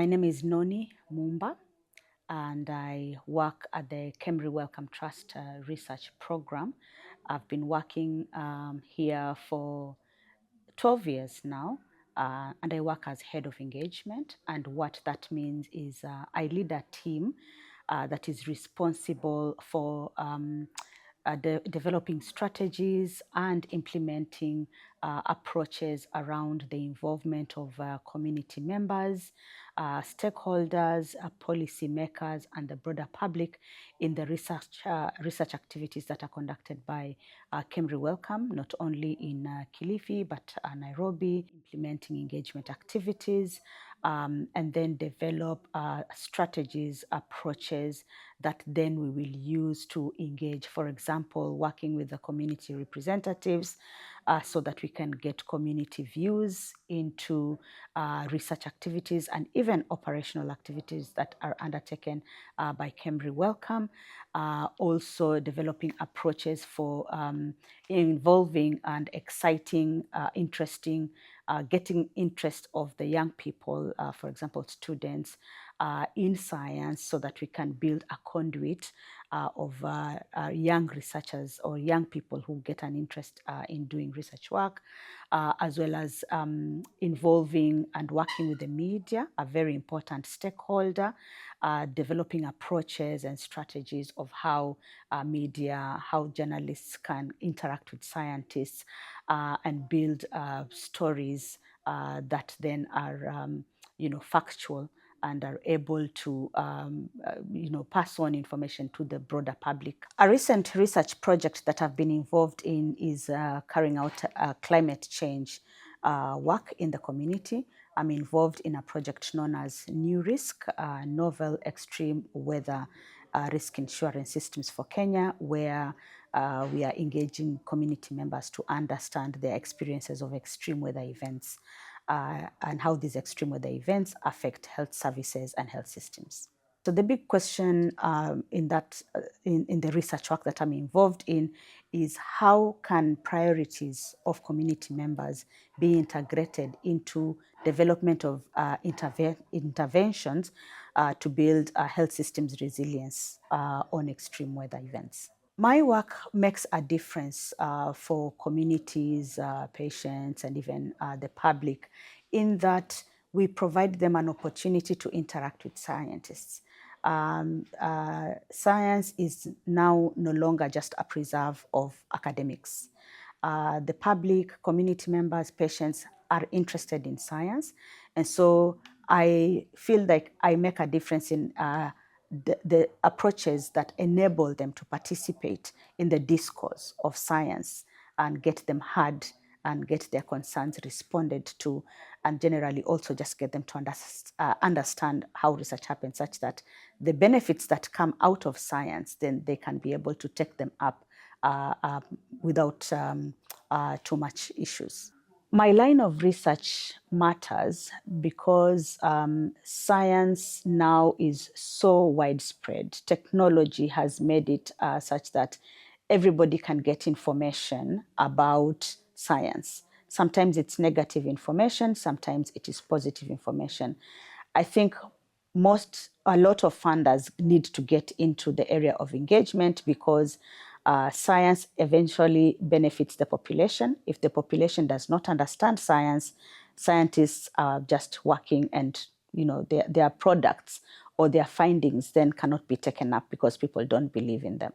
My name is Noni Mumba, and I work at the KEMRI Wellcome Research Programme. I've been working here for 12 years now, and I work as head of engagement. And what that means is I lead a team that is responsible for developing strategies and implementing approaches around the involvement of community members, stakeholders, policymakers, and the broader public in the research activities that are conducted by KEMRI Wellcome, not only in Kilifi, but Nairobi, implementing engagement activities, and then develop strategies, approaches that then we will use to engage, for example, working with the community representatives so that we can get community views into research activities and even operational activities that are undertaken by KEMRI Wellcome. Also developing approaches for involving and exciting, interesting, getting interest of the young people, for example, students, in science, so that we can build a conduit of young researchers or young people who get an interest in doing research work, as well as involving and working with the media, a very important stakeholder, developing approaches and strategies of how media, how journalists can interact with scientists and build stories that then are factual and are able to pass on information to the broader public. A recent research project that I've been involved in is carrying out climate change work in the community. I'm involved in a project known as NEWRISK, Novel Extreme Weather Risk Insurance Systems for Kenya, where we are engaging community members to understand their experiences of extreme weather events and how these extreme weather events affect health services and health systems. So the big question in the research work that I'm involved in is how can priorities of community members be integrated into development of interventions to build health systems resilience on extreme weather events. My work makes a difference for communities, patients, and even the public, in that we provide them an opportunity to interact with scientists. Science is now no longer just a preserve of academics. The public, community members, patients are interested in science, and so I feel like I make a difference in the approaches that enable them to participate in the discourse of science and get them heard and get their concerns responded to, and generally also just get them to understand how research happens, such that the benefits that come out of science, then they can be able to take them up without too much issues. My line of research matters because science now is so widespread. Technology has made it such that everybody can get information about science. Sometimes it's negative information, sometimes it is positive information. I think a lot of funders need to get into the area of engagement because science eventually benefits the population. If the population does not understand science, scientists are just working, and their products or their findings then cannot be taken up because people don't believe in them.